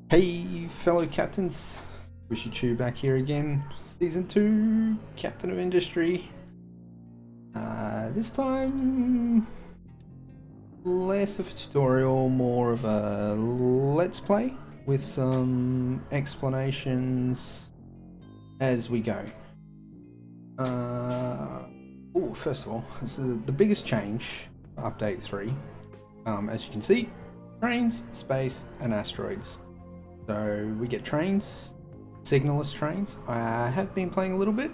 Hey fellow captains, Wishy back here again, Season 2, Captain of Industry. This time, less of a tutorial, more of a let's play with some explanations as we go. First of all, this is the biggest change for Update 3. As you can see, trains, space and asteroids. So we get trains, signalless trains. I have been playing a little bit,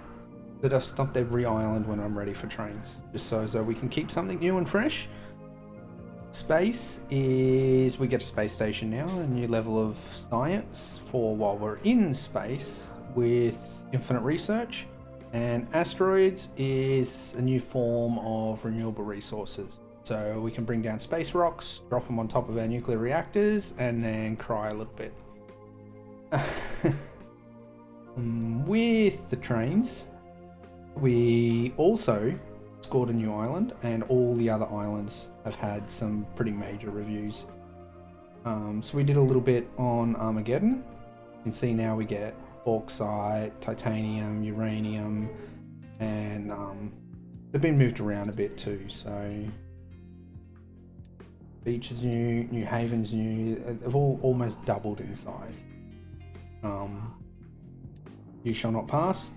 but I've stopped every island when I'm ready for trains, just so we can keep something new and fresh. Space is, we get a space station now, a new level of science for while we're in space with infinite research. And asteroids is a new form of renewable resources. So we can bring down space rocks, drop them on top of our nuclear reactors, and then cry a little bit. With the trains, we also scored a new island, and all the other islands have had some pretty major reviews. So we did a little bit on Armageddon. You can see now we get bauxite, titanium, uranium, and they've been moved around a bit too. So beach is new, New Haven's new. They've all almost doubled in size. You Shall Not Pass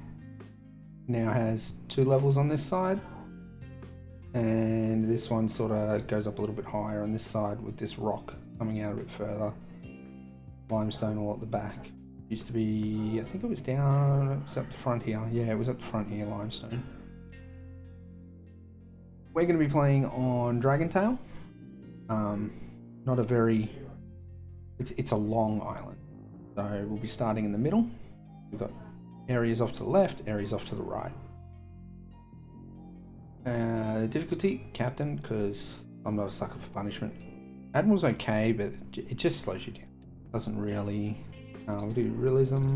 now has 2 levels on this side, and this one sort of goes up a little bit higher on this side with this rock coming out a bit further. Limestone all at the back. Used to be, I think it was down, it was up the front here. Yeah, it was up the front here, limestone. We're going to be playing on Dragontail. Not a very, it's a long island. So we'll be starting in the middle. We've got areas off to the left, areas off to the right. Difficulty, Captain, because I'm not a sucker for punishment. Admiral's okay, but it just slows you down. Doesn't really... we'll do realism.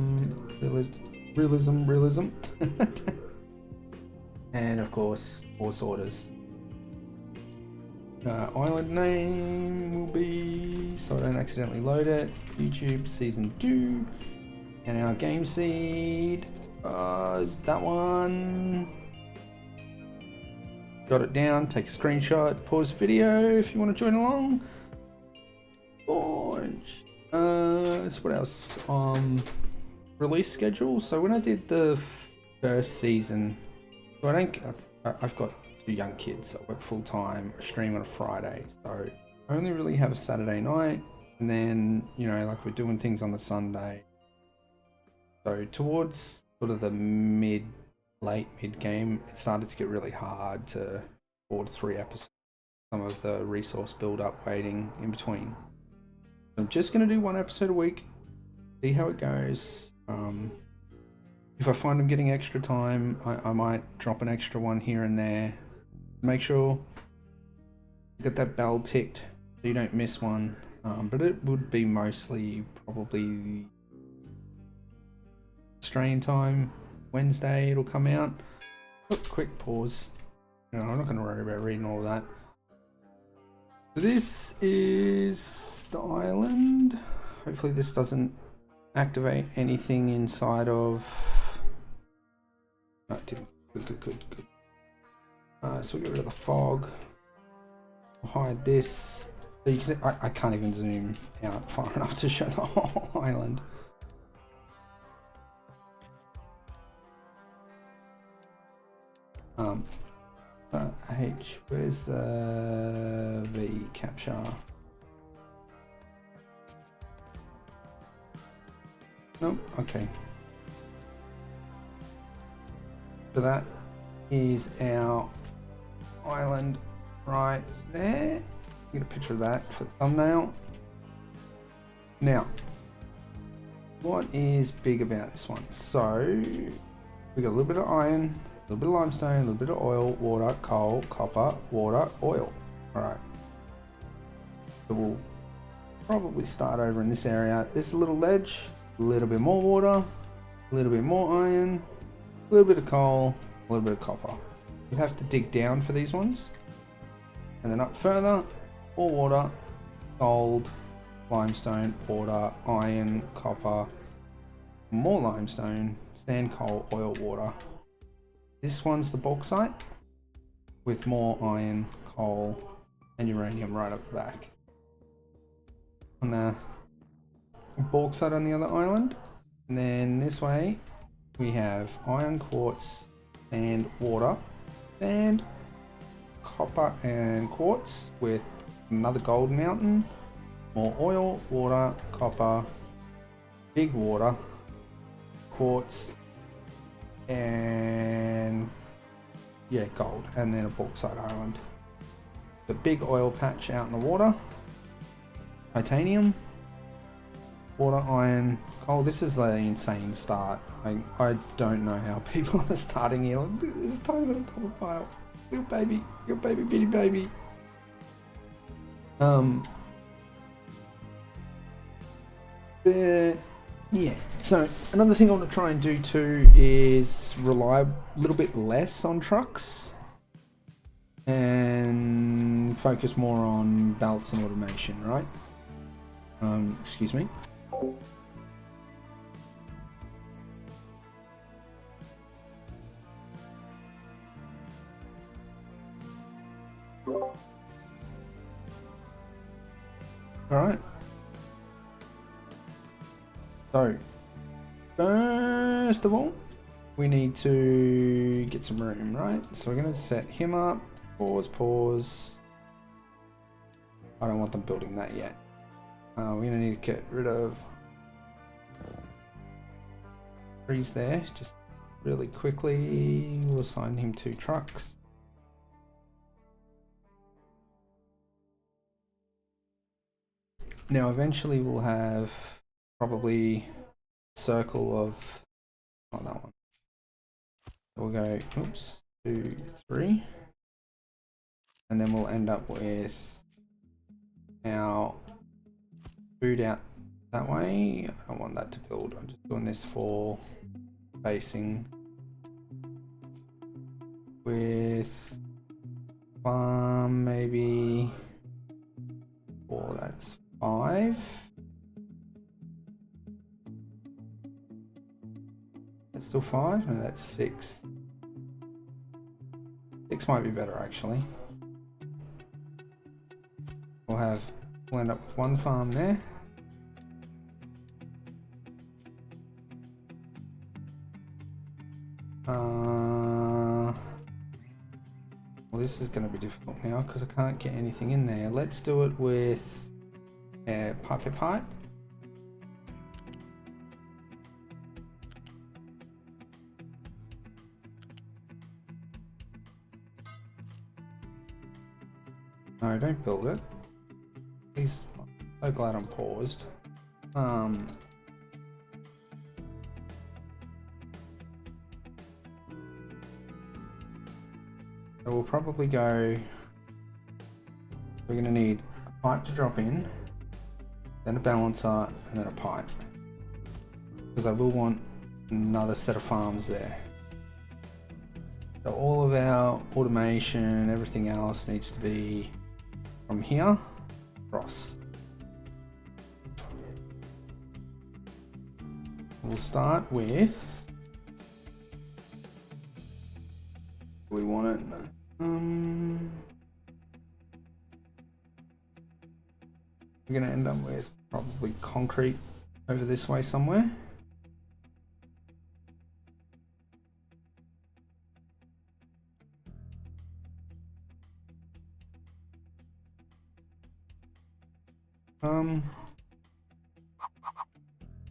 And of course, force orders. Island name will be, so I don't accidentally load it, YouTube Season 2. And our game seed is that one. Got it down, take a screenshot, pause video if you want to join along. Launch. So what else? Release schedule. So when I did the first season, so I've got 2 young kids, so I work full time, I stream on a Friday, so I only really have a Saturday night, and then, you know, like we're doing things on the Sunday. So towards sort of the late mid game, it started to get really hard to board 3 episodes. Some of the resource build up waiting in between. I'm just going to do 1 episode a week, see how it goes. If I find I'm getting extra time, I might drop an extra one here and there. Make sure you get that bell ticked so you don't miss one. But it would be mostly probably Australian time, Wednesday it'll come out. Quick pause. No, I'm not going to worry about reading all of that. This is the island. Hopefully this doesn't activate anything inside of... No, it didn't. Good. So we'll get rid of the fog. We'll hide this. So you can see, I can't even zoom out far enough to show the whole island. H, where's the V capture? Nope, okay. So that is our island right there. Get a picture of that for the thumbnail. Now, what is big about this one? So we got a little bit of iron, a little bit of limestone, a little bit of oil, water, coal, copper, water, oil. Alright. So we'll probably start over in this area. This little ledge, a little bit more water, a little bit more iron, a little bit of coal, a little bit of copper. You have to dig down for these ones. And then up further, more water, gold, limestone, water, iron, copper, more limestone, sand, coal, oil, water. This one's the bauxite with more iron, coal, and uranium right up the back. On the bauxite on the other island. And then this way we have iron, quartz, sand, water, and copper and quartz with another gold mountain, more oil, water, copper, big water, quartz, and yeah, gold, and then a bauxite island. The big oil patch out in the water, titanium, water, iron, coal. This is an insane start. I don't know how people are starting here. Like, this is a tiny little copper pile. Little baby bitty baby. But yeah, so another thing I want to try and do too is rely a little bit less on trucks and focus more on belts and automation, right? Excuse me. Alright. So, first of all, we need to get some room, right? So we're going to set him up. Pause. I don't want them building that yet. We're going to need to get rid of trees there. Just really quickly, we'll assign him 2 trucks. Now eventually we'll have probably a circle of, not that one. We'll go, oops, 2, 3. And then we'll end up with our food out that way. I don't want that to build. I'm just doing this for spacing. With farm maybe 4, that's 5. That's still 5? No, that's 6. 6 might be better actually. We'll end up with 1 farm there. Well, this is going to be difficult now because I can't get anything in there. Let's do it with pipe. No, don't build it. Please. So glad I'm paused. So we'll probably go. We're going to need a pipe to drop in, then a balancer, and then a pipe. Because I will want another set of farms there. So all of our automation, everything else needs to be from here across. We'll start with, do we want it? We're going to end up with probably concrete over this way somewhere.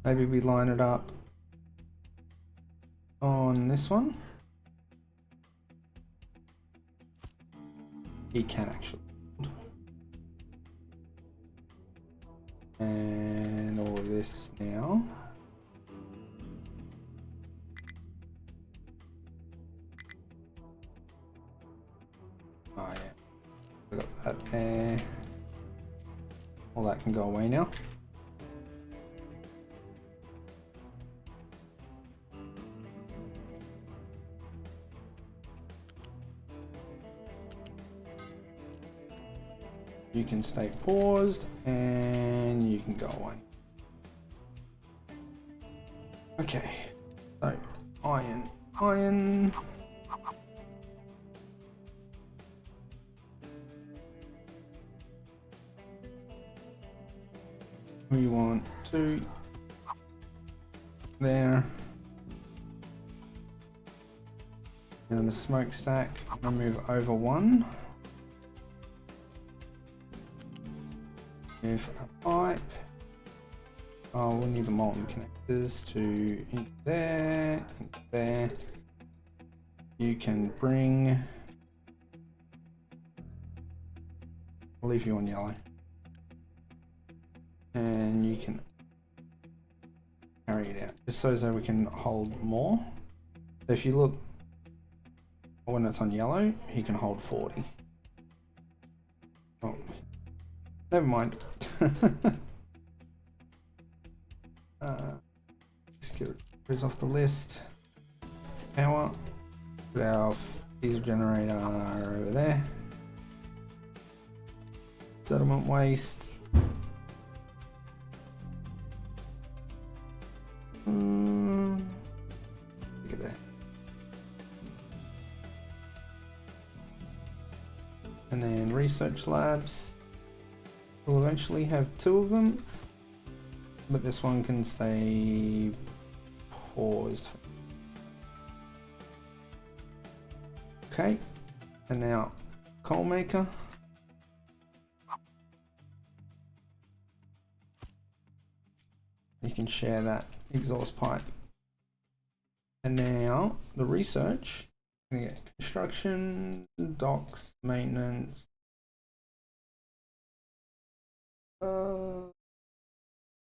Maybe we line it up on this one. He can actually. And all of this now. Oh yeah, we got that there. All that can go away now. You can stay paused and you can go away. Okay, so iron. We want 2 there. And the smokestack, I'll move over 1. Move a pipe. Oh, we'll need the molten connectors to into there, into there. You can bring. I'll leave you on yellow. And you can carry it out, just so that we can hold more. So if you look, when it's on yellow, he can hold 40. Oh, never mind. Let's get rid off the list. Power. Put our diesel generator over there. Settlement waste. Look at that. And then research labs. We'll eventually have 2 of them, but this one can stay paused. Okay, and now coal maker. You can share that exhaust pipe. And now the research. We're gonna get construction, docks, maintenance.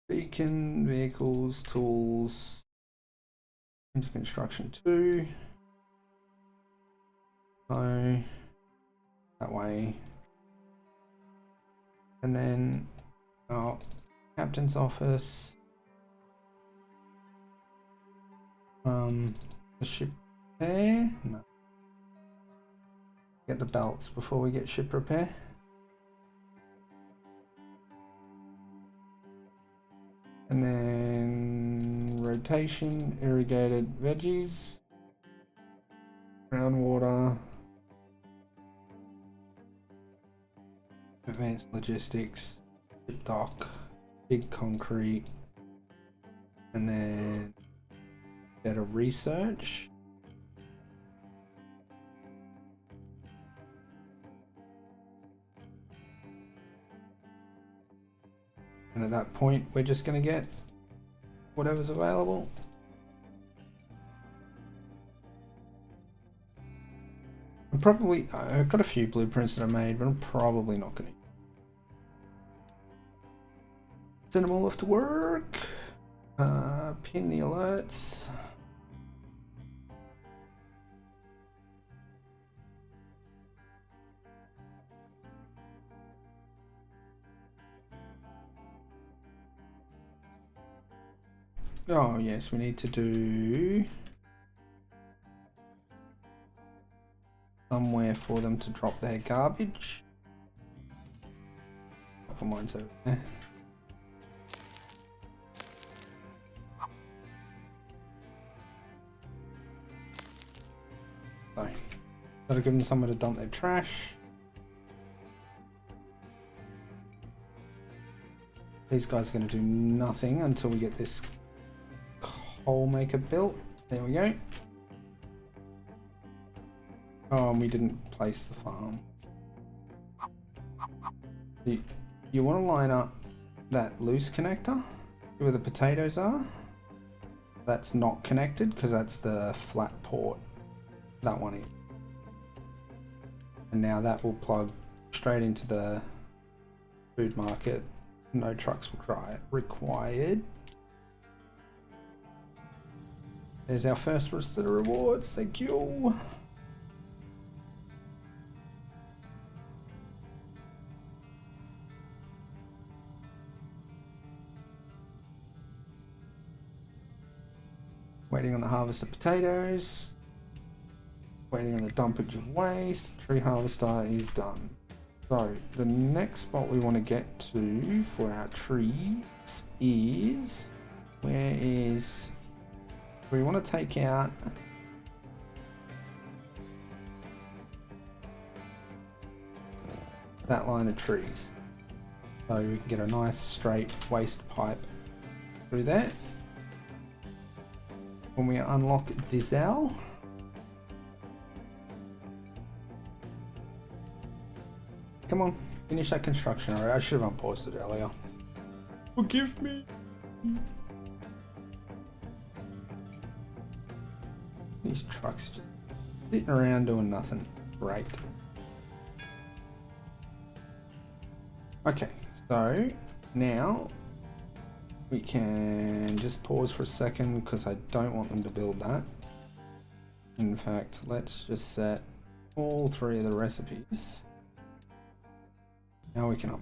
Beacon, vehicles, tools, into construction 2. So that way. And then our captain's office. The ship repair? No. Get the belts before we get ship repair. And then rotation, irrigated veggies, groundwater, advanced logistics, ship dock, big concrete, and then better research. And at that point, we're just going to get whatever's available. I've got a few blueprints that I made, but I'm probably not going to send them all off to work. Pin the alerts. Oh yes, we need to do somewhere for them to drop their garbage. Couple mines over there. So, gotta give them somewhere to dump their trash. These guys are going to do nothing until we get this coal maker built. There we go. Oh, and we didn't place the farm. You want to line up that loose connector where the potatoes are. That's not connected because that's the flat port. That one is. And now that will plug straight into the food market. No trucks required. There's our first set of rewards. Thank you. Waiting on the harvest of potatoes. Waiting on the dumpage of waste. Tree harvester is done. So the next spot we want to get to for our trees is we want to take out that line of trees so we can get a nice straight waste pipe through there. When we unlock Diesel, come on, finish that construction. Alright, I should have unpaused it earlier. Forgive me. These trucks just sitting around doing nothing. Great. Okay, so now we can just pause for a second because I don't want them to build that. In fact, let's just set all three of the recipes. Now we can up.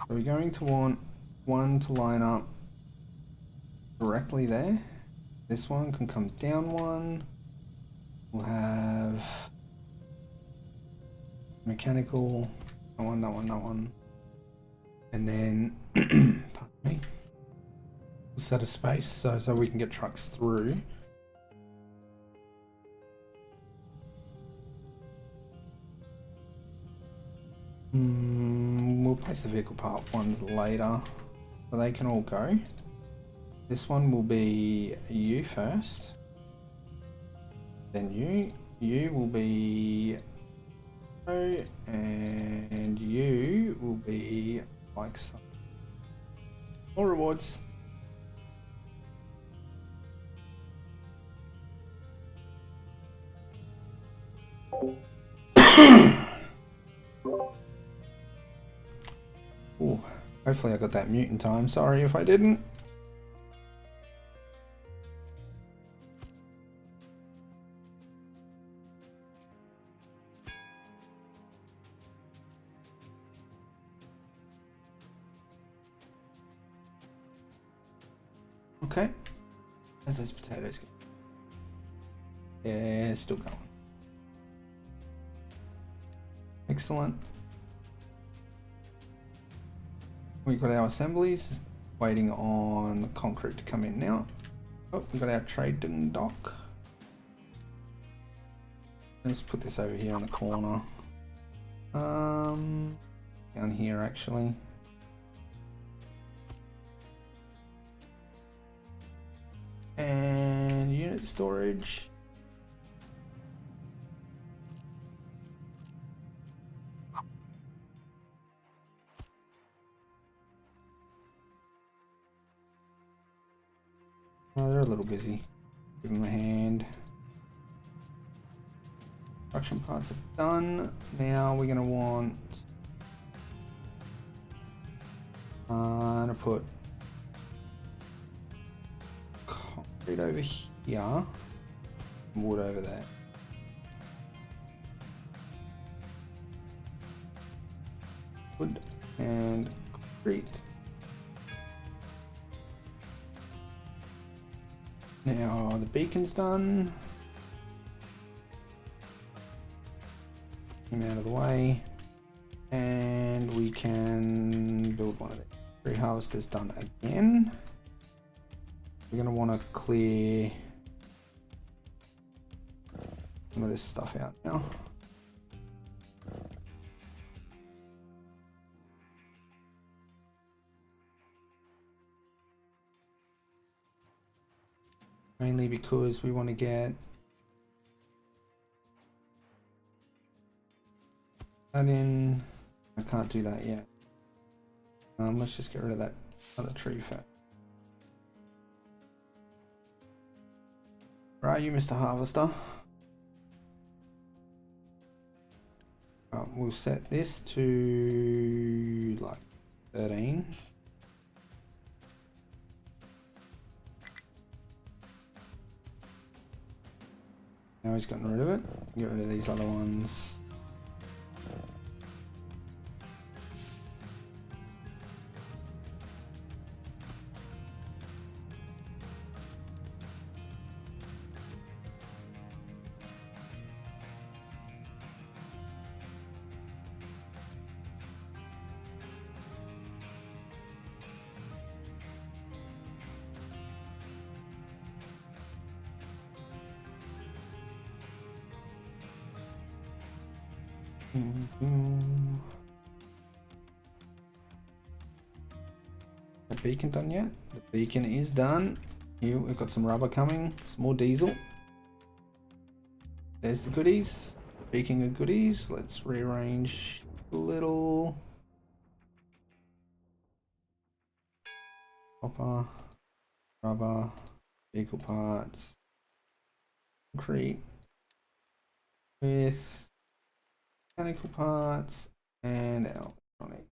So we're going to want one to line up directly there. This one can come down one. We'll have mechanical, that one, that one, that one. And then, pardon me, we'll set a space so we can get trucks through. We'll place the vehicle part ones later, so they can all go. This one will be you first, then you will be, and you will be like so. More rewards. Ooh, hopefully I got that mute in time. Sorry if I didn't. Okay, how's those potatoes go? Yeah, still going. Excellent. We've got our assemblies waiting on concrete to come in now. Oh, we've got our trading dock. Let's put this over here on the corner. Down here actually. And unit storage. Oh, they're a little busy. Give them a hand. Production parts are done. Now we're going to want to put concrete over here, wood over there. Wood and concrete. Now the beacon's done. Him out of the way, and we can build one of it. Tree harvester's done again. We're going to want to clear some of this stuff out now. Mainly because we want to get that in. I can't do that yet. Let's just get rid of that other tree fat. Where are you, Mr. Harvester? We'll set this to like 13. Now he's gotten rid of it. Get rid of these other ones. The beacon done yet? The beacon is done. Here we've got some rubber coming, some more diesel. There's the goodies. Speaking of goodies, let's rearrange a little. Copper, rubber, vehicle parts, concrete with mechanical parts and electronic.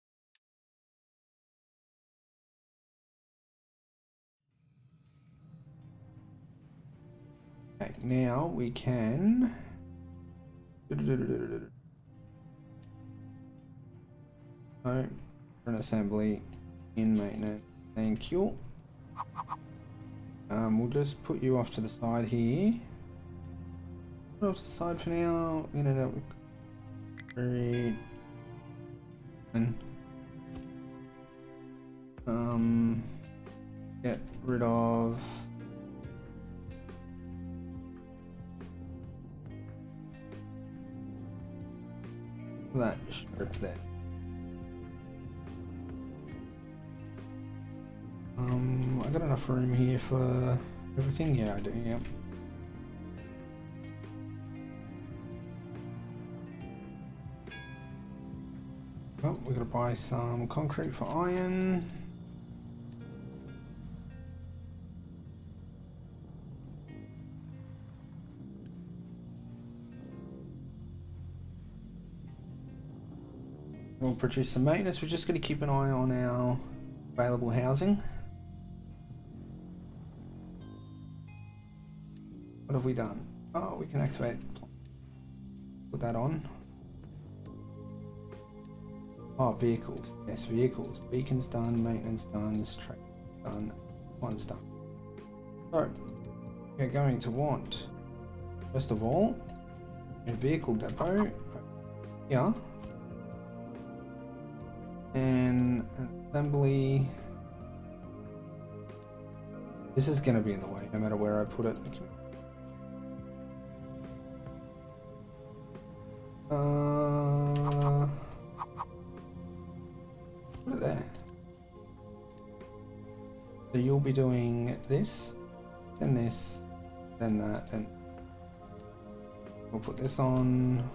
Okay, now we can no, an assembly in maintenance. Thank you. We'll just put you off to the side here. Put off to the side for now. You know, great. And get rid of that strip there. I got enough room here for everything. Yeah, I do. Yep. Well, we're gonna buy some concrete for iron. We'll produce some maintenance. We're just going to keep an eye on our available housing. What have we done? Oh, we can activate. Put that on. Oh, vehicles. Yes, vehicles. Beacons done, maintenance done, trade done, one's done. So, we're going to want, first of all, a vehicle depot here. And an assembly. This is going to be in the way no matter where I put it. Put it there. So you'll be doing this, then that, then we'll put this on.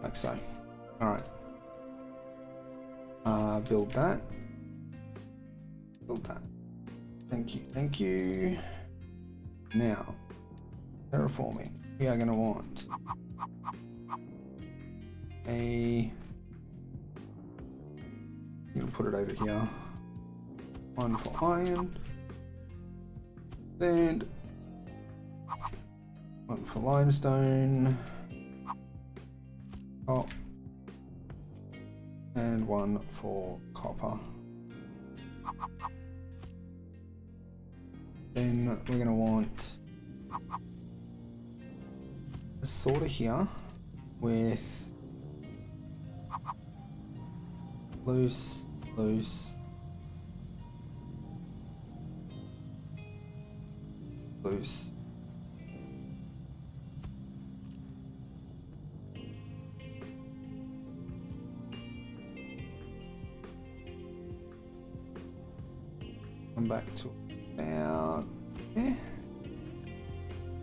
Like so. Alright. Build that. Build that. Thank you, thank you. Now, terraforming. We are going to want a... You'll put it over here. One for iron. Sand. One for limestone. Oh, and one for copper. Then we're going to want a sorter here with loose, loose, loose. Come back to about there.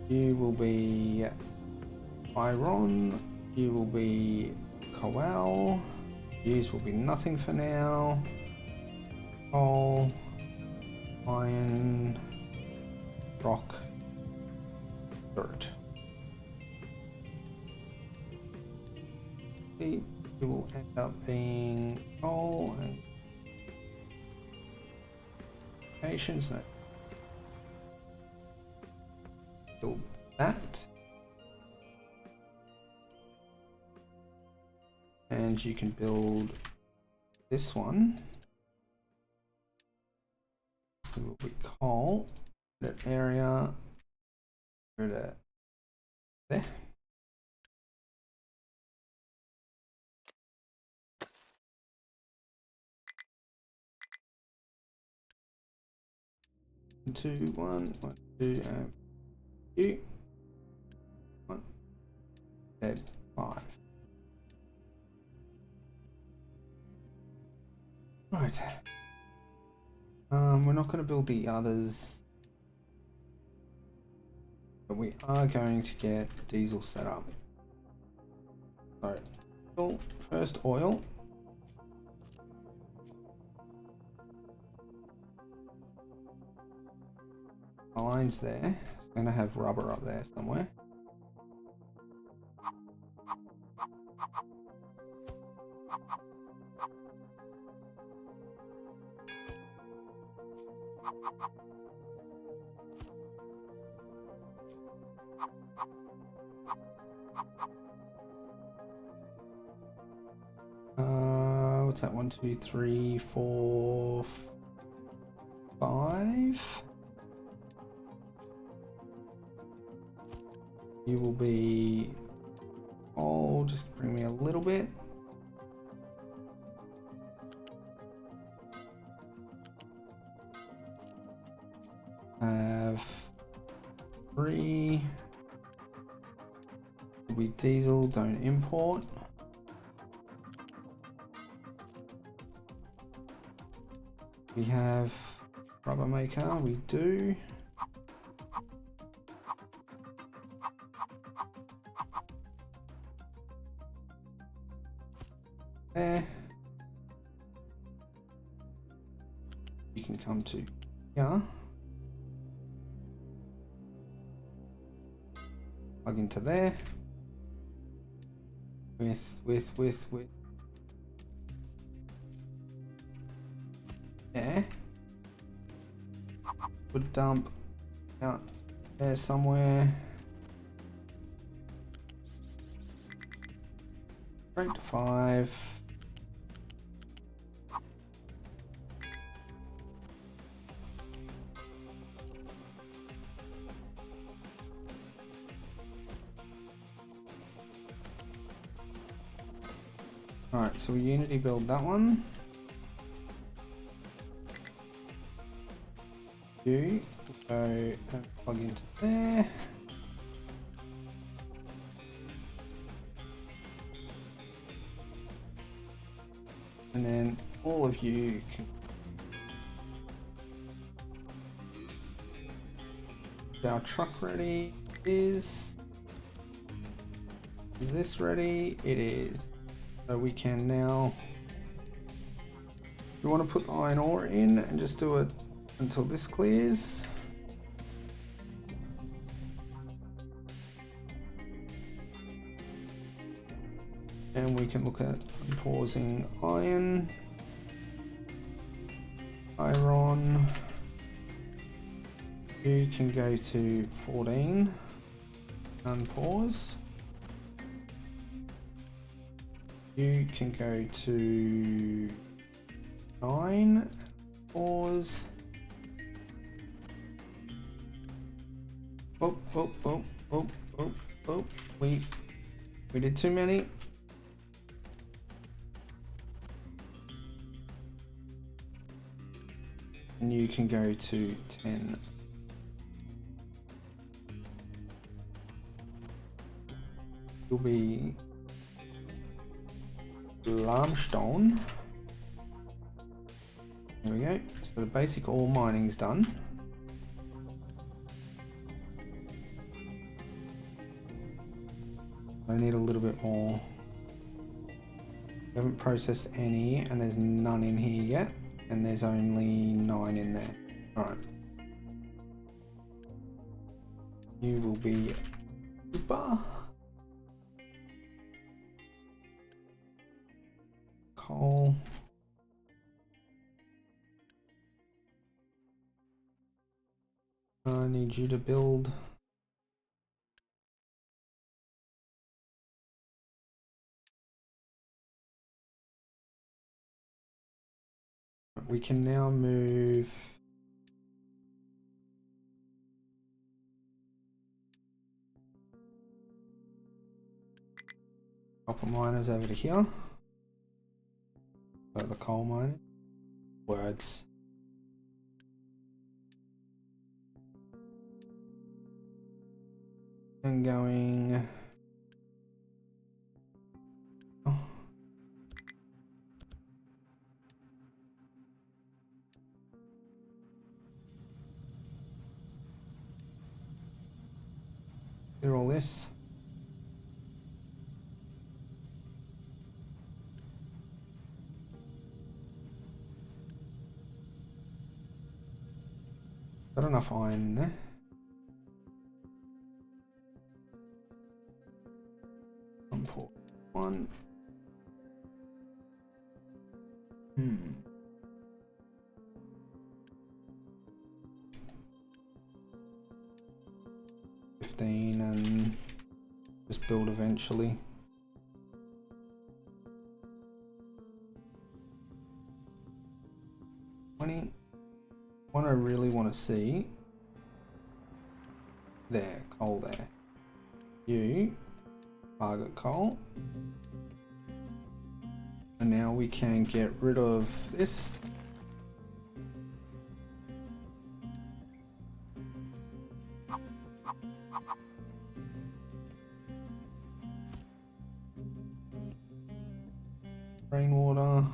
You will be iron, you will be coal, these will be nothing for now. Coal, iron, rock, dirt. It will end up being coal and patience. No. Build that. And you can build this one. It will be coal. That area. There. 2, 1, 1, 2, and you. 1, dead, 5. Right. We're not going to build the others, but we are going to get diesel set up. So, first oil. The line's there. It's going to have rubber up there somewhere. What's that? 1, 2, 3, 4, 5. You will be. Oh, just bring me a little bit. Have 3. Will be diesel. Don't import. We have rubber maker, we do. There. You can come to here. Plug into there. With. There. Would dump out there somewhere. Straight to 5. Alright, so we unity build that one. You go and plug into there. And then all of you can our truck ready. Is this ready? It is. So we can now, we want to put the iron ore in and just do it until this clears. And we can look at pausing iron, iron. You can go to 14, unpause. You can go to 9, pause. Oh, we did too many. And you can go to 10. You'll be limestone. There we go. So the basic ore mining is done. I need a little bit more. We haven't processed any, and there's none in here yet, and there's only 9 in there. Alright. You will be super. Coal. I need you to build. We can now move copper miners over to here. So the coal mine. Words. And going. Oh. Do all this. Got enough iron in there. Import one. 15 and just build eventually. What I really want to see there, coal there. You target coal. And now we can get rid of this. Rainwater.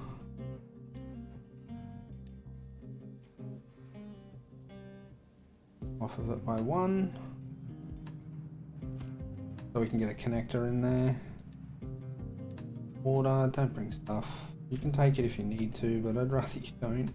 Off of it by 1. So we can get a connector in there. Water, don't bring stuff. You can take it if you need to, but I'd rather you don't.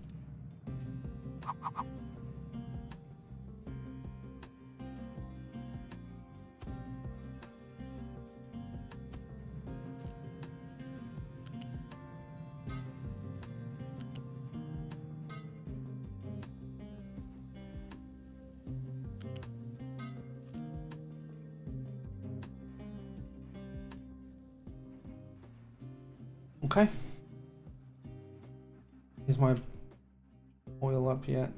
Okay. Is my oil up yet?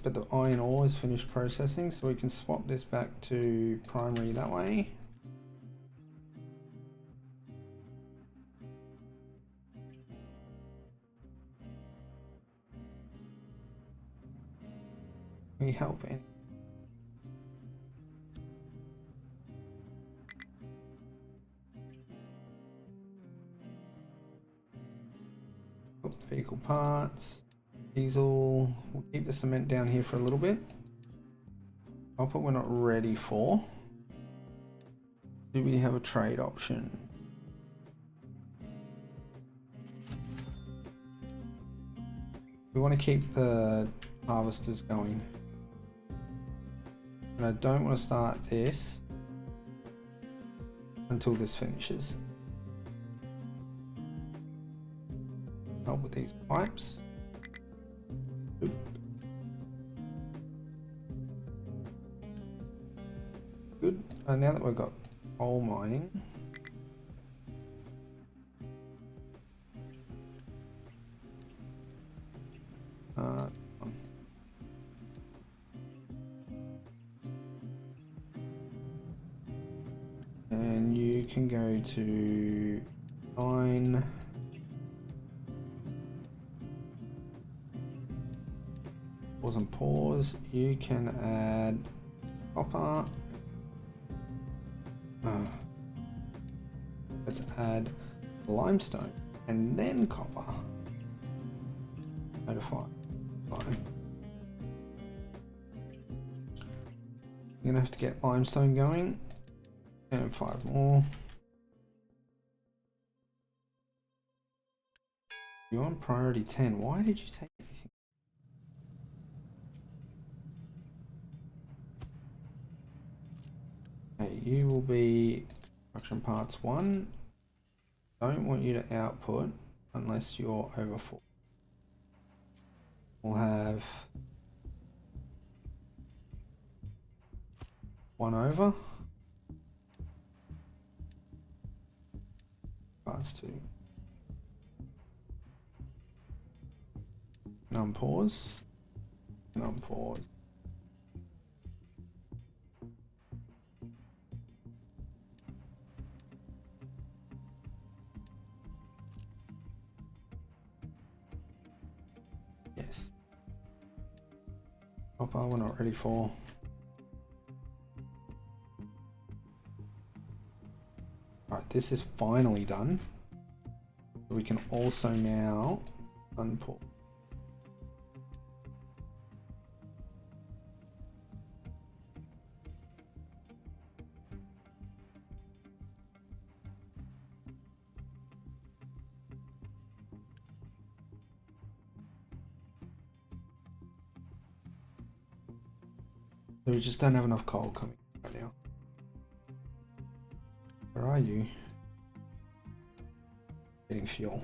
But the iron ore is finished processing, so we can swap this back to primary that way. We help in. Vehicle parts, diesel. We'll keep the cement down here for a little bit. Copper we're not ready for. Do we have a trade option? We want to keep the harvesters going. And I don't want to start this until this finishes. Help with these pipes. Oop. Good. Now that we've got coal mining, and you can go to 9. Pause and pause. You can add copper. Let's add limestone and then copper. Notify. Fine. You're gonna have to get limestone going. And 5 more. You're on priority 10. Why did you take anything? Okay, you will be construction parts 1. Don't want you to output unless you're over 4. We'll have 1 over. Parts 2. Unpause. Unpause. Yes. Copper we're not ready for. Alright, this is finally done. We can also now unpull. So we just don't have enough coal coming right now. Where are you? Getting fuel.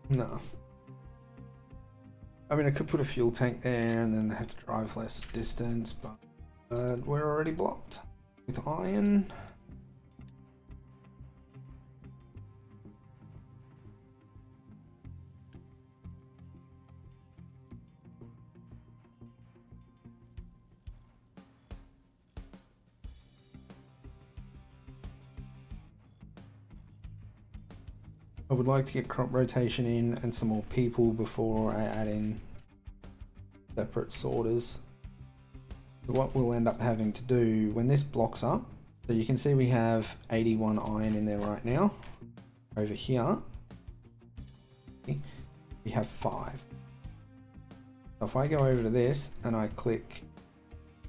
No. I mean, I could put a fuel tank there and then have to drive less distance, but we're already blocked with iron. I would like to get crop rotation in and some more people before I add in separate sorters. So what we'll end up having to do when this blocks up, so you can see we have 81 iron in there right now. Over here, we have 5. So if I go over to this and I click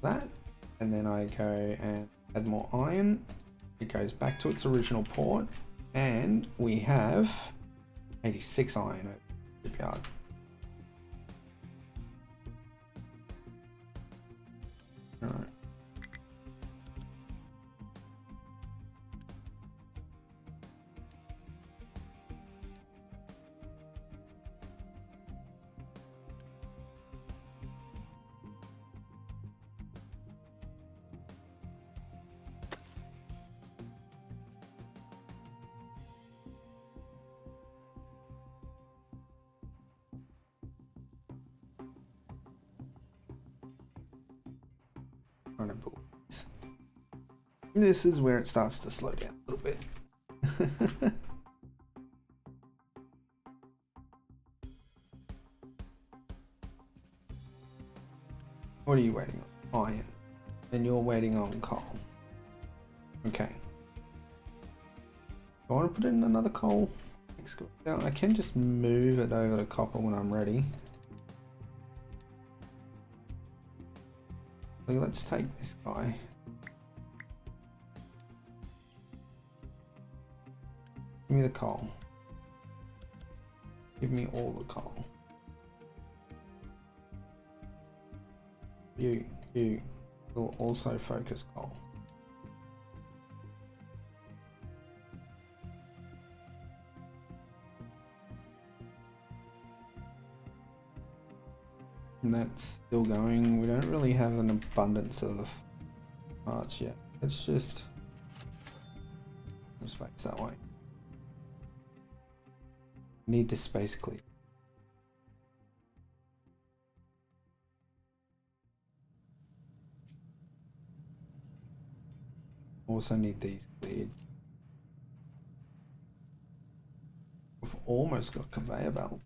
that, and then I go and add more iron, it goes back to its original port. And we have 86 iron over the shipyard. All right. This is where it starts to slow down a little bit. What are you waiting on? Iron. And you're waiting on coal. Okay. I want to put in another coal. I can just move it over to copper when I'm ready. So let's take this guy. Give me the coal. Give me all the coal. You will also focus coal. And that's still going. We don't really have an abundance of parts yet. Let's just space that way. Need the space clear. Also need these cleared. We've almost got conveyor belt.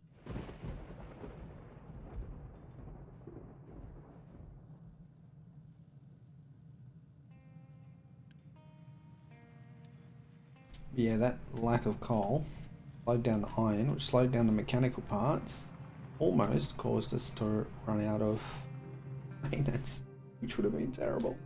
Yeah, that lack of coal slowed down the iron, which slowed down the mechanical parts, almost caused us to run out of maintenance, which would have been terrible.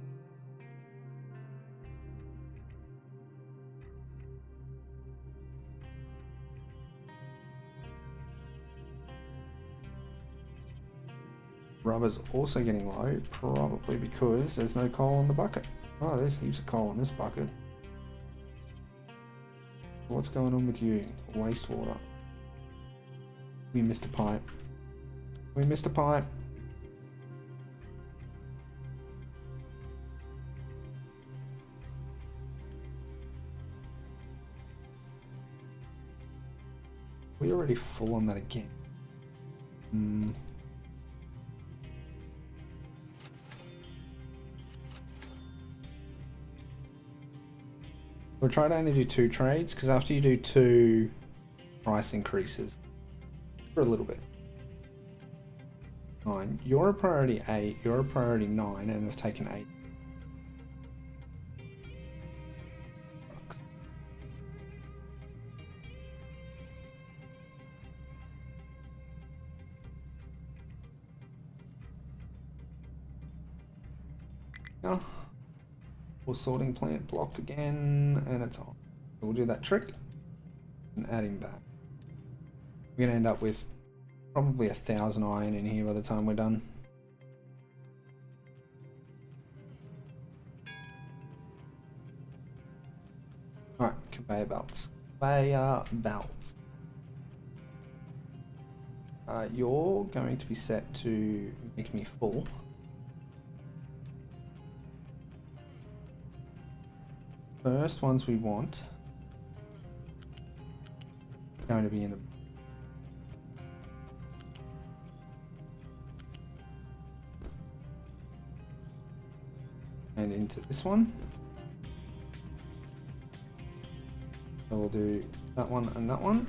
Rubber's also getting low, probably because there's no coal in the bucket. Oh, there's heaps of coal in this bucket. What's going on with you? Wastewater. We missed a pipe. We missed a pipe. We're already full on that again. We'll try to only do 2 trades, because after you do 2, price increases for a little bit. 9. You're a priority 8, you're a priority 9, and I've taken 8. Yeah. Or sorting plant blocked again, and it's on. So we'll do that trick and add him back. We're gonna end up with probably 1,000 iron in here by the time we're done. Alright, conveyor belts. Conveyor belts. You're going to be set to make me full. First ones we want are going to be in the and into this one. So we'll do that one and that one.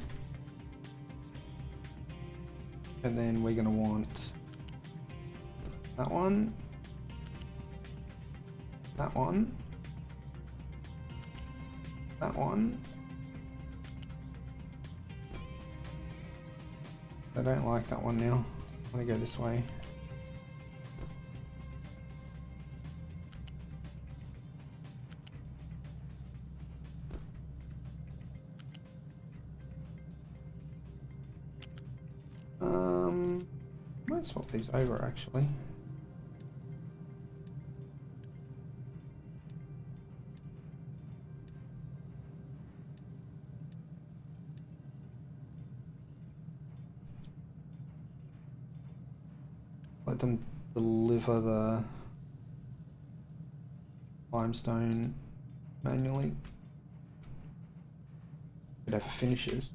And then we're going to want that one, that one, that one. I don't like that one now. I want to go this way. Might swap these over actually. Let them deliver the limestone manually. Whatever finishes.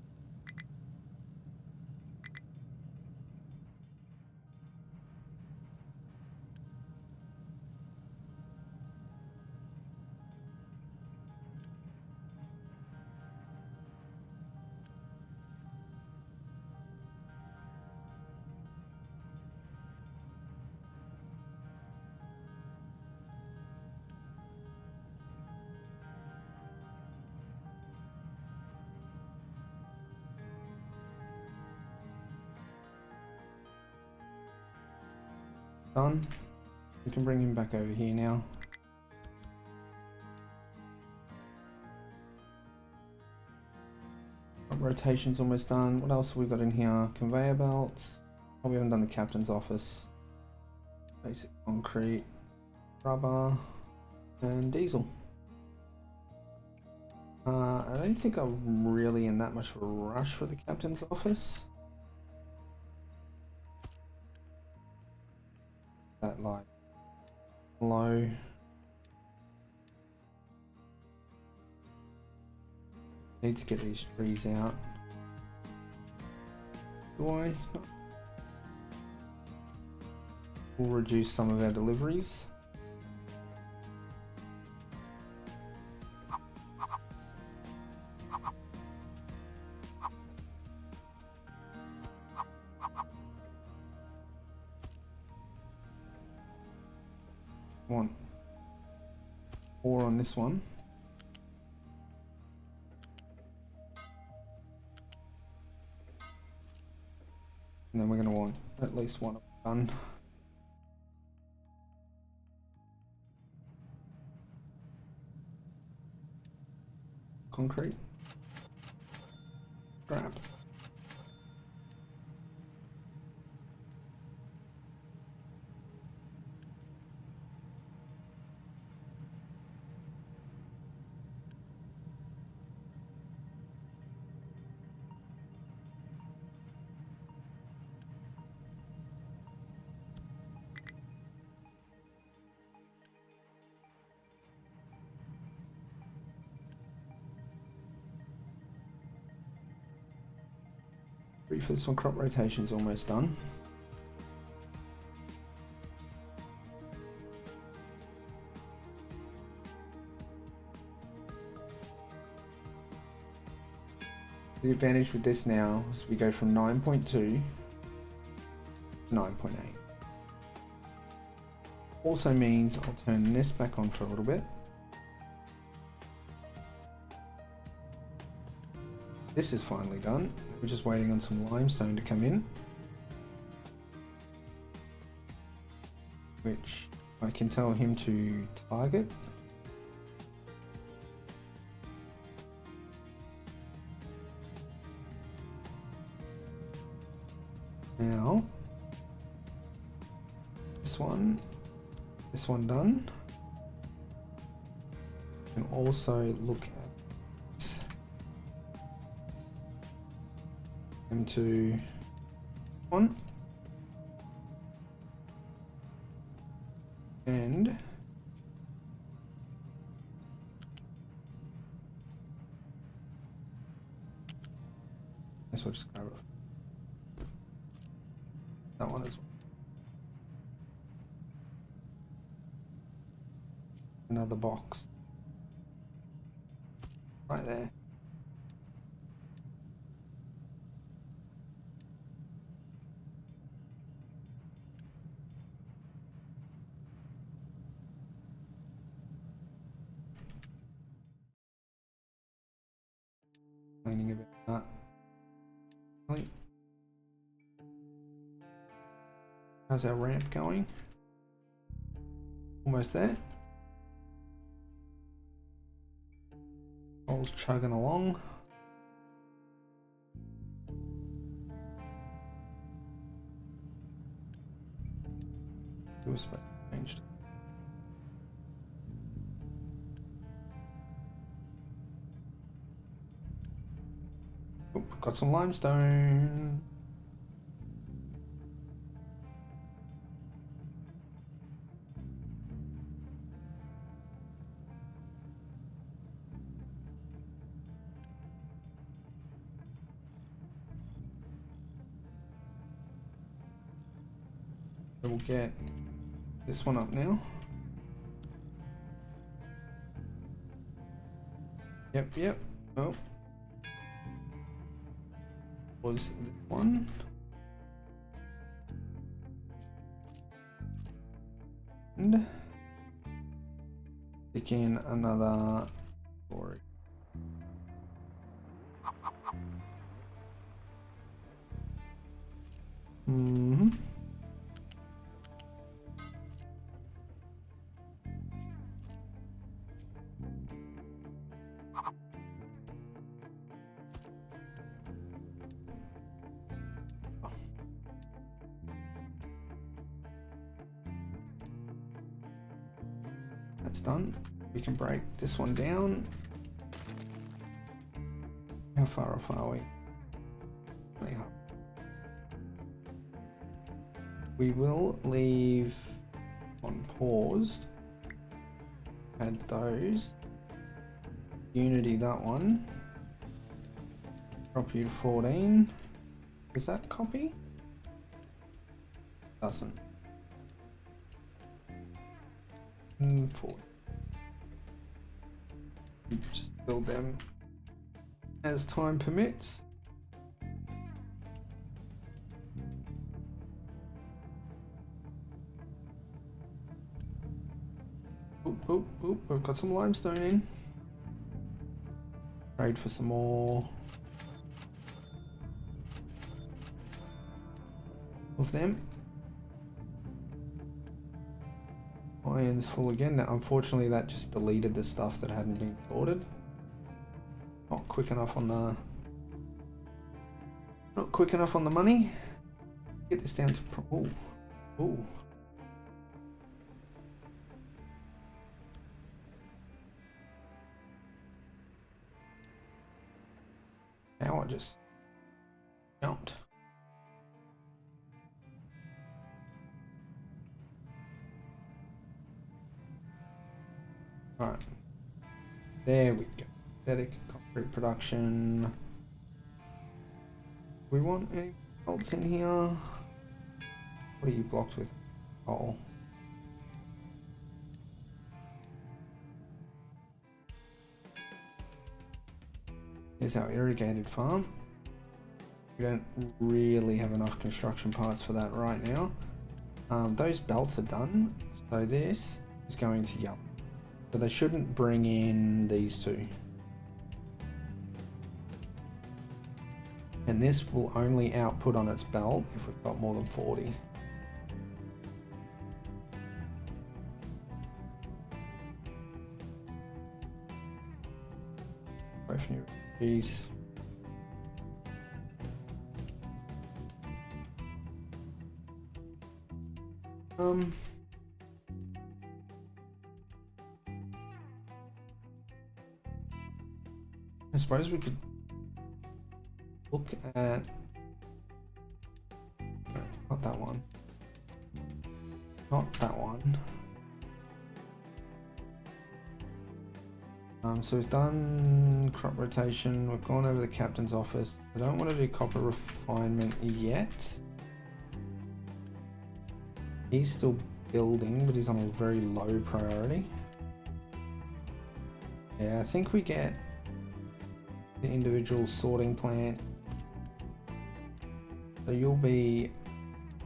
Done. We can bring him back over here now. Rotation's almost done. What else have we got in here? Conveyor belts. Oh, we haven't done the captain's office. Basic concrete, rubber, and diesel. I don't think I'm really in that much of a rush for the captain's office. That light low. Need to get these trees out. Do I? No. We'll reduce some of our deliveries. Want 4 on this one. And then we're going to want at least 1 done. Concrete. Scrap. This one, crop rotation's almost done. The advantage with this now is we go from 9.2 to 9.8. Also means I'll turn this back on for a little bit. This is finally done. We're just waiting on some limestone to come in, which I can tell him to target. Now, this one done. You can also look at M2 one and guess we'll just grab it. That one as well. Another box right there. Cleaning a bit of that. Right. How's our ramp going? Almost there. Coal's chugging along. It was changed. Oh, got some limestone. We'll get this one up now. Yep. Oh. Was this one? And stick in another story. That's done. We can break this one down. How far off are we? We will leave on paused. Add those. Unity, that one. Drop you to 14. Does that copy? Doesn't. 4. Just build them as time permits. Oop, we've got some limestone in. Trade for some more of them. Iron's full again. Now, unfortunately, that just deleted the stuff that hadn't been ordered. Not quick enough on the money. Get this down to ooh. Now I just jumped. All right, there we go. Static concrete production. We want any bolts in here? What are you blocked with? Coal. Here's our irrigated farm. We don't really have enough construction parts for that right now. Those belts are done, so this is going to yellow. So they shouldn't bring in these two. And this will only output on its belt if we've got more than 40. Both new refugees. I suppose we could look at, not that one, not that one. So we've done crop rotation, we've gone over the captain's office. I don't want to do copper refinement yet. He's still building, but he's on a very low priority. Yeah, I think we get the individual sorting plant. So you'll be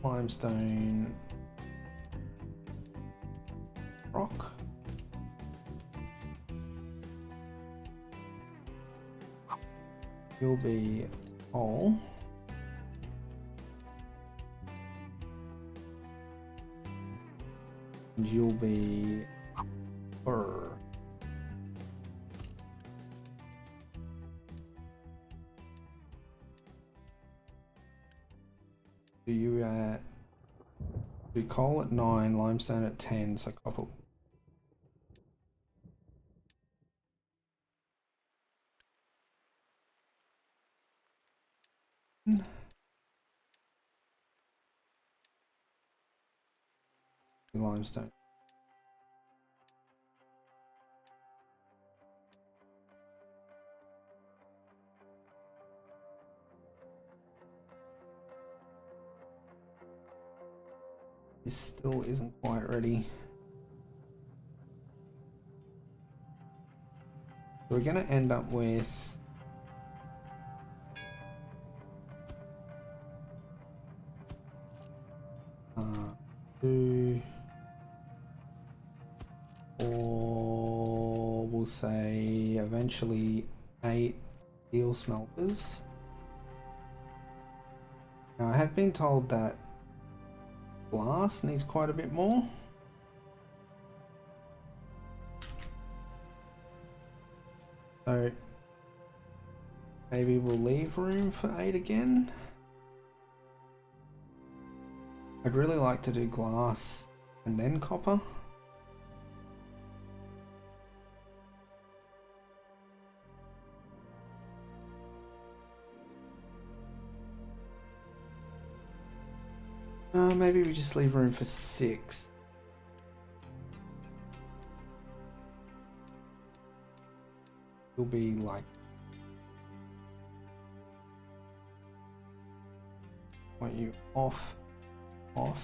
limestone rock. You'll be coal. And you'll be fur. Do you do coal at 9, limestone at 10, so copper. Limestone. This still isn't quite ready. So we're going to end up with 2, 4, we'll say eventually 8 steel smelters. Now I have been told that glass needs quite a bit more. So maybe we'll leave room for 8 again. I'd really like to do glass and then copper. Maybe we just leave room for 6. You'll be like, want you off. Oh,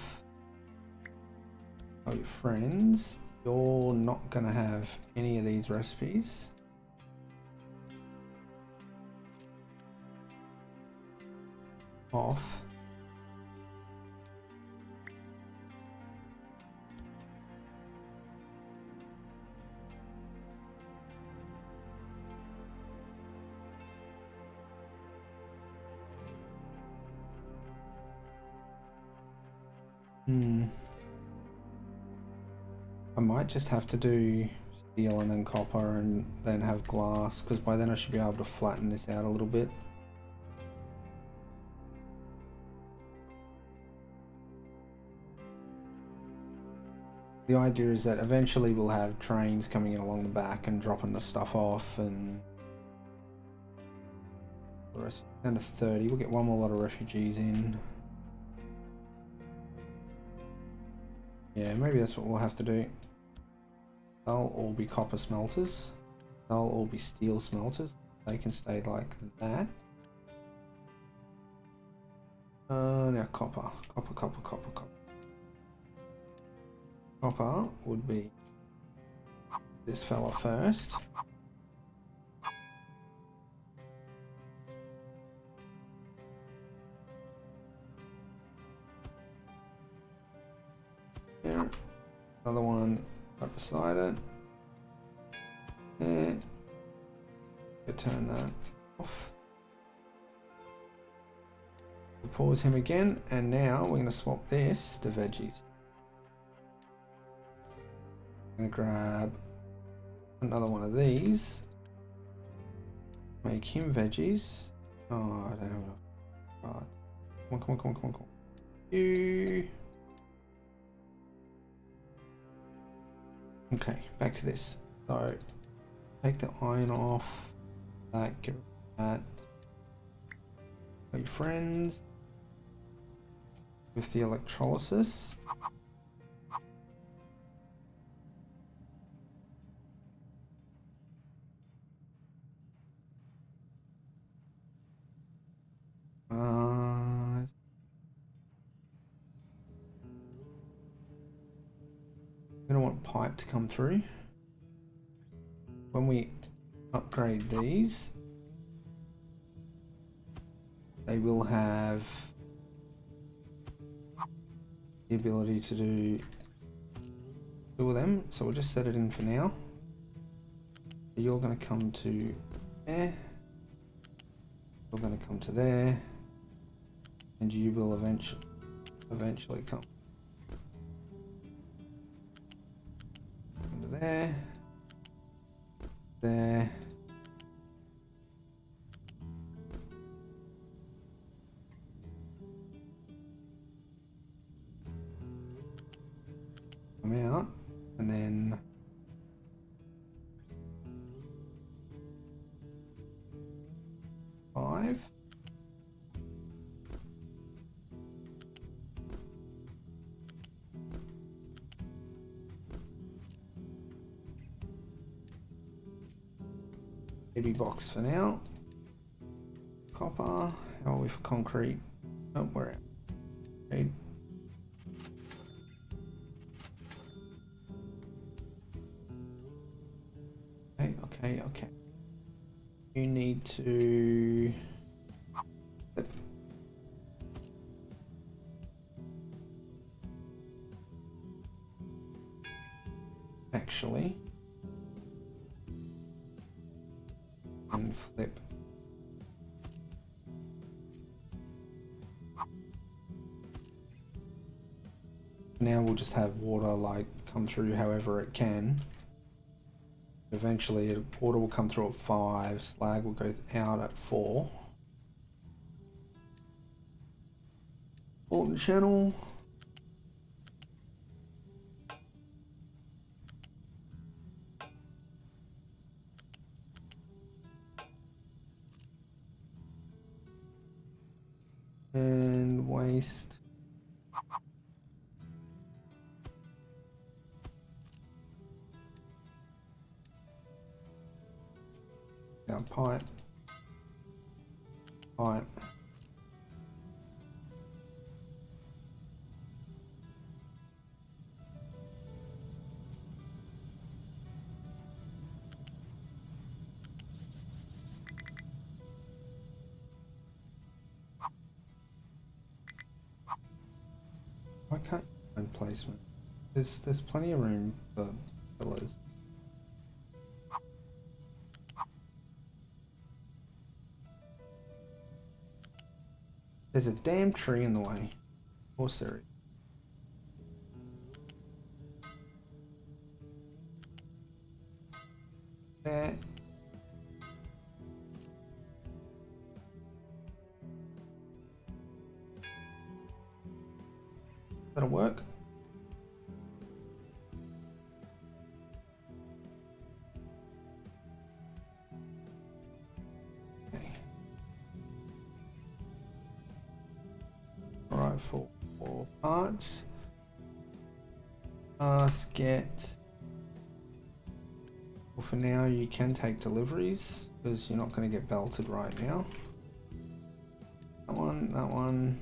your friends, you're not gonna have any of these recipes. Off. I might just have to do steel and then copper and then have glass, because by then I should be able to flatten this out a little bit. The idea is that eventually we'll have trains coming in along the back and dropping the stuff off, and the rest down to 30. We'll get one more lot of refugees in. Yeah, maybe that's what we'll have to do. They'll all be copper smelters. They'll all be steel smelters. They can stay like that. Now copper. Copper would be this fella first. Another one right beside it. There. Turn that off. We'll pause him again, and now we're going to swap this to veggies. I'm going to grab another one of these. Make him veggies. Oh, I don't have enough. Right. Come on, come on, come on, come on, come on. You. Okay, back to this. So, take the iron off. That, get rid of that. Got your friends. With the electrolysis. I'm going to want pipe to come through. When we upgrade these, they will have the ability to do two of them. So we'll just set it in for now. You're going to come to there. You're going to come to there. And you will eventually come to there. There. Come out, and then five. Baby box for now. Copper. How are we for concrete? Oh, we're out. Okay. Okay. You need to flip. Actually. And flip. Now we'll just have water like come through however it can. Eventually water will come through at 5, slag will go out at 4. Molten channel. And waste. Now pipe. Why can't you find placement? There's plenty of room for pillars. There's a damn tree in the way. Or serious. There. That'll work. Okay. Alright, for parts. Get. Well, for now you can take deliveries because you're not going to get belted right now. That one.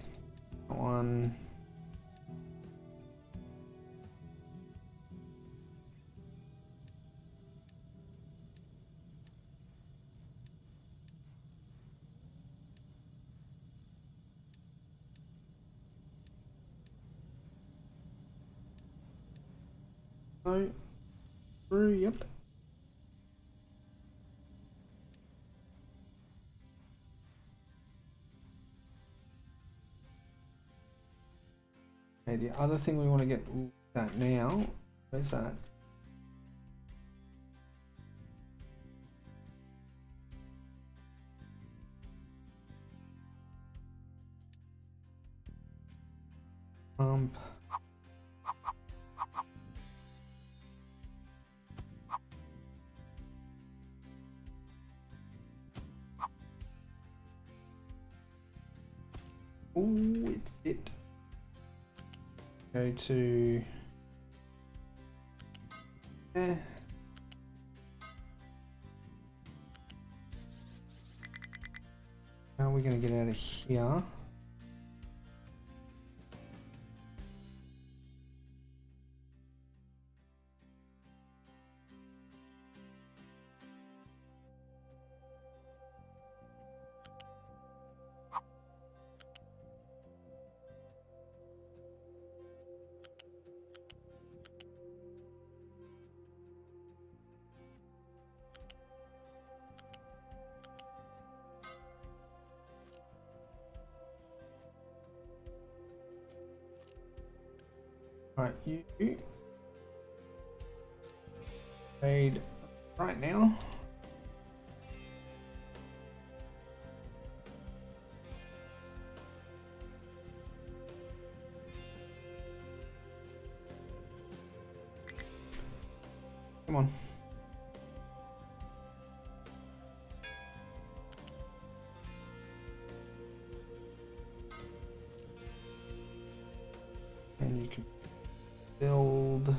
So, yep. Okay, the other thing we want to get at now, where's that? Pump. Ooh, it fit. Go to there. How are we going to get out of here? Alright, you trade right now. Come on. And you can build.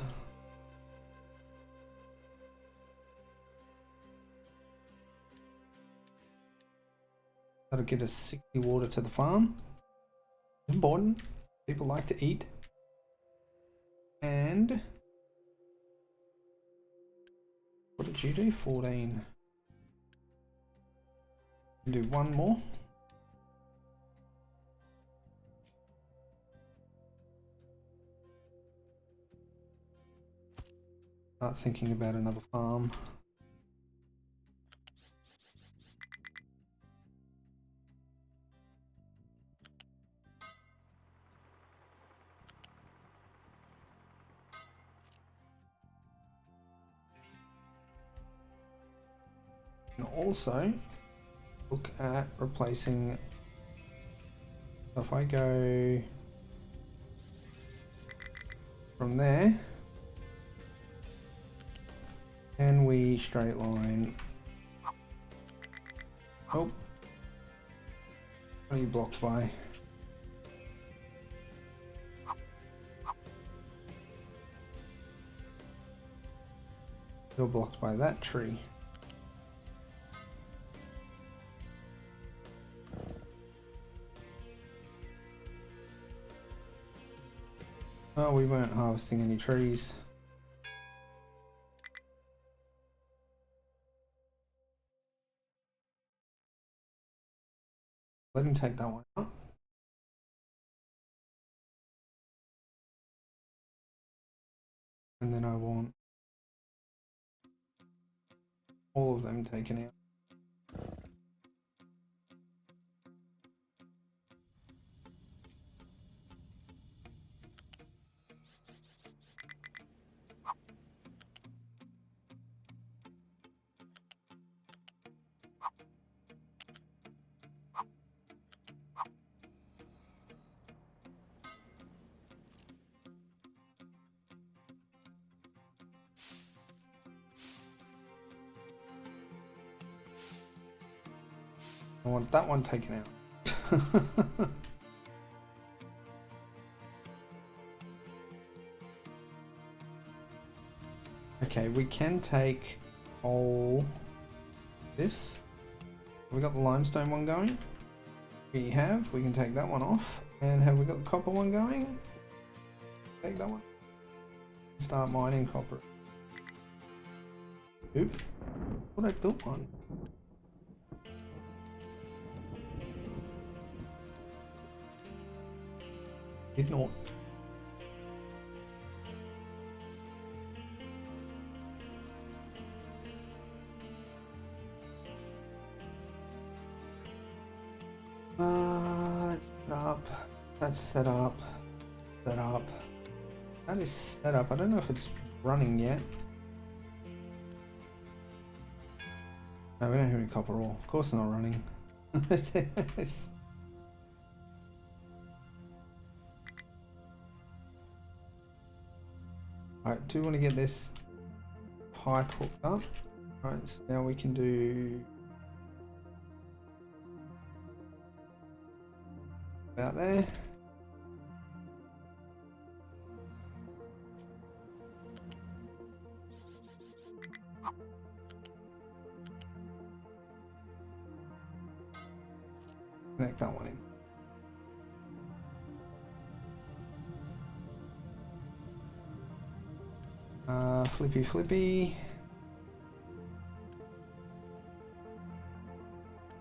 That'll get us 60 water to the farm. Important. People like to eat. And what did you do? 14. Do one more. Start thinking about another farm. And also look at replacing. If I go from there, and we straight line. Oh, what are you blocked by? You're blocked by that tree. Oh, we weren't harvesting any trees. Let him take that one out. And then I want all of them taken out. I want that one taken out. Okay, we can take all this. Have we got the limestone one going? We have. We can take that one off. And have we got the copper one going? Take that one. Start mining copper. Oop. Thought I built one. Did not. Let's set up. That's set up. Set up. That is set up. I don't know if it's running yet. No, we don't have any copper ore. Of course it's not running. Alright, do want to get this pipe hooked up. Alright, so now we can do about there. Connect that one in. Flippy flippy.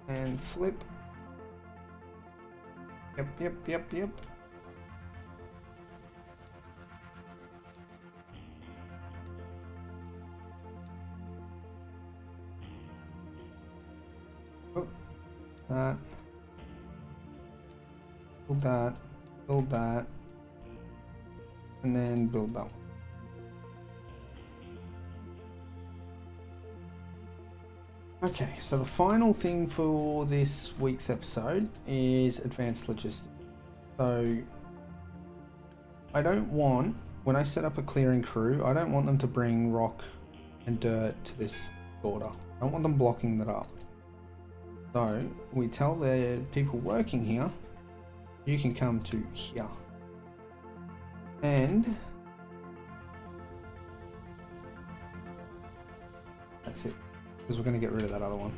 And flip. Yep. Oh, that. Build that, and then build that one. Okay, so the final thing for this week's episode is advanced logistics. So I don't want, when I set up a clearing crew, I don't want them to bring rock and dirt to this order. I don't want them blocking that up. So we tell the people working here, you can come to here. And that's it. Because we're going to get rid of that other one.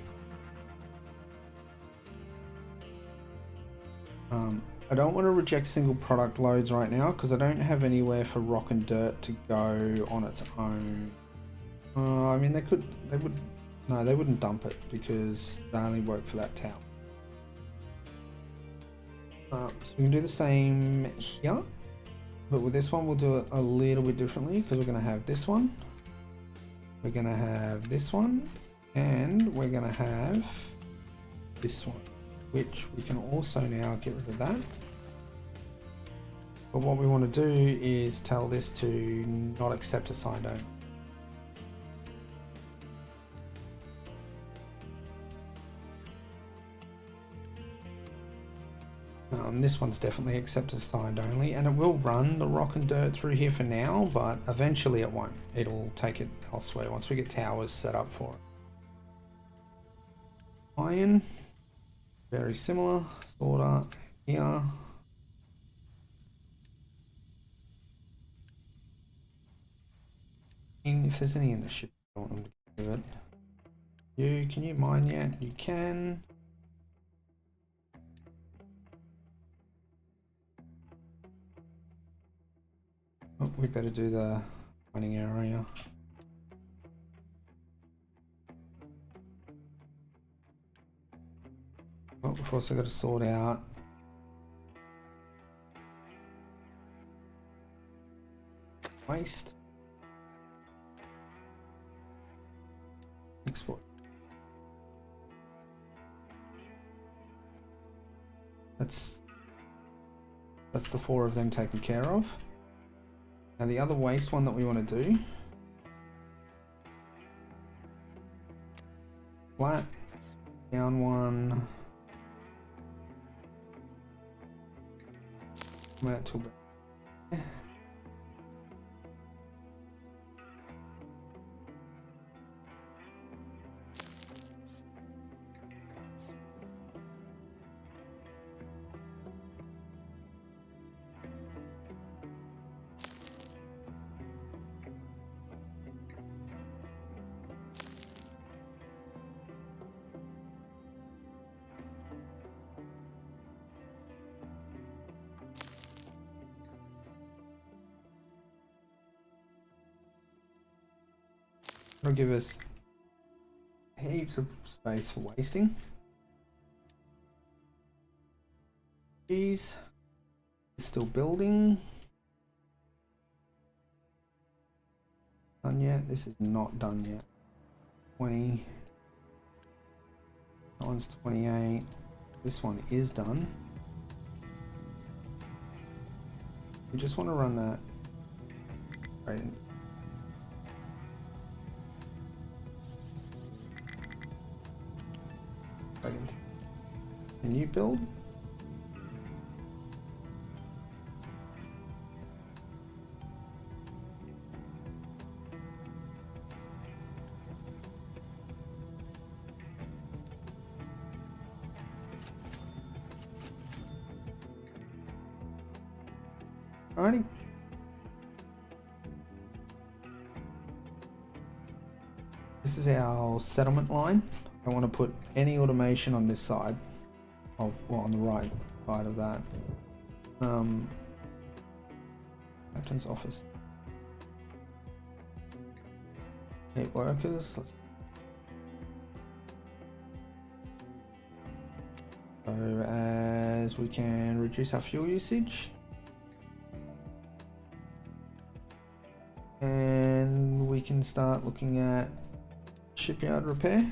I don't want to reject single product loads right now because I don't have anywhere for rock and dirt to go on its own. I mean, they wouldn't dump it because they only work for that tower. So we can do the same here, but with this one we'll do it a little bit differently because we're going to have this one, we're going to have this one, and we're going to have this one, which we can also now get rid of that. But what we want to do is tell this to not accept a signed only. This one's definitely accepted signed only, and it will run the rock and dirt through here for now, but eventually it won't. It'll take it elsewhere once we get towers set up for it. Iron, very similar, sorter here. If there's any in the ship, I want them to give it. Can you mine yet? You can. Oh, we better do the mining area. Oh, we've also got to sort out waste. Export. That's the 4 of them taken care of. Now the other waste one that we want to do, flat, down one, come out to about. It'll give us heaps of space for wasting. These is still building. Done yet? This is not done yet. 20. That one's 28. This one is done. We just want to run that right in. Right into a new build. Alrighty. This is our settlement line. I want to put any automation on this side of, well, on the right side of that. Captain's office. 8 workers. So as we can reduce our fuel usage. And we can start looking at shipyard repair.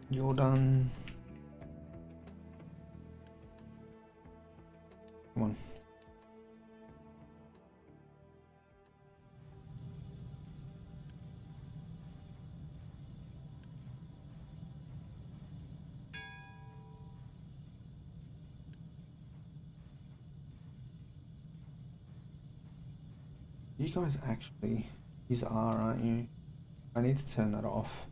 You're done. Come on. You guys actually use R, aren't you? I need to turn that off.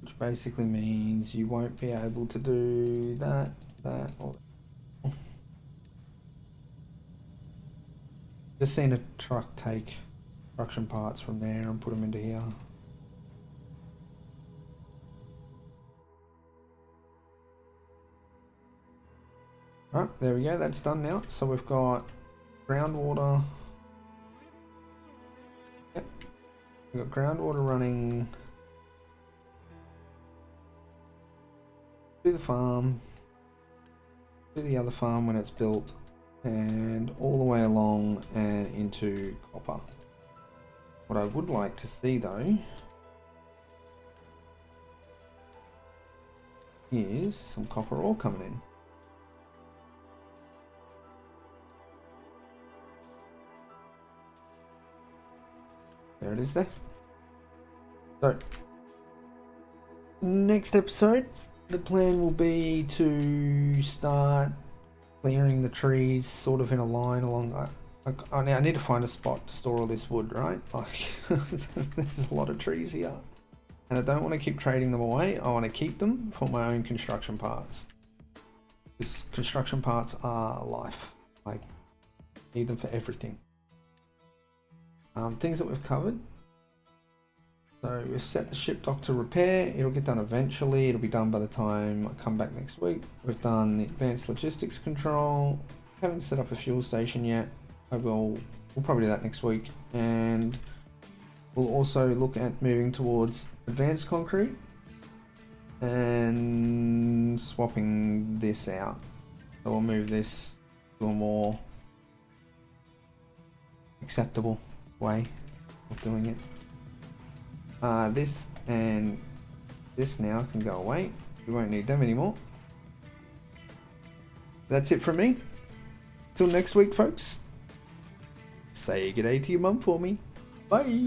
Which basically means you won't be able to do that, or that. Just seen a truck take construction parts from there and put them into here. Alright, there we go, that's done now. So we've got groundwater. Yep. We've got groundwater running to the farm, to the other farm when it's built, and all the way along and into copper. What I would like to see though is some copper ore coming in. There it is there. So, next episode, the plan will be to start clearing the trees sort of in a line along. I need to find a spot to store all this wood, right? Like, there's a lot of trees here. And I don't want to keep trading them away. I want to keep them for my own construction parts. Because construction parts are life. Like, need them for everything. Things that we've covered. So we've set the ship dock to repair. It'll get done eventually. It'll be done by the time I come back next week. We've done the advanced logistics control. Haven't set up a fuel station yet. We'll probably do that next week. And we'll also look at moving towards advanced concrete and swapping this out. So we'll move this to a more acceptable way of doing it. This and this now can go away. We won't need them anymore. That's it from me. Till next week, folks. Say g'day to your mum for me. Bye.